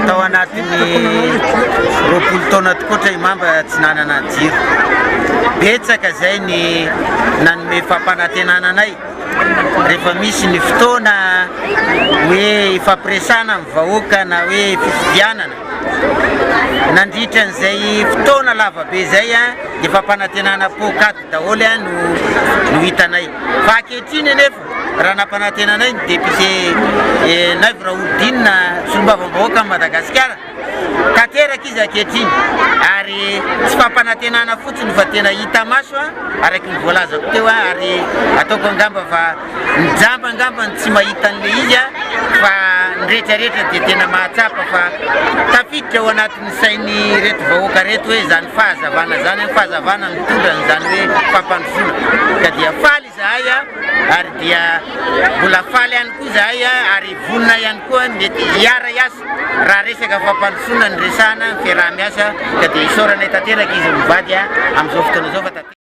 tao anatin'ny 20 taona tokotra Imamba tsy nanana jiro. Betsaka zay ny nanome fampanantenana anay. Rehefa misy ny fotoana hoe ifampiresana amin'ny vahoaka na hoe fifidianana. Nandritra an'izay fotoana lavabe zay dia fampanantenana pokaty daholo no hitanay. Fa ankehitriny anefa raha nampanantenanay ny député Naivo Raholdina solombavambahoaka Madagasikara tanteraka izy ankehitriny ary tsy fampanantenana fotsiny fa tena hita maso araky ny voalazako teo ary ataoko angamba fa mijamba angamba tsy mahita an'le izy fa rehetrarehetra dia tena mahatsapa fa tafiditra ao anatin'ny sain'ny reto vahoaka reto hoe zany fahazavana zany fahazavana mitondra zany hoe fampandrosoana ka dia faly zahay ary dia mbola faly ihany koa zahay ary vonina ihany koa mety hiara iasa raha resaka fampandrosoana ny resahana fiaraha-miasa ka dia isaoranay tanteraka izy mivady amin'izao fotoana izao fa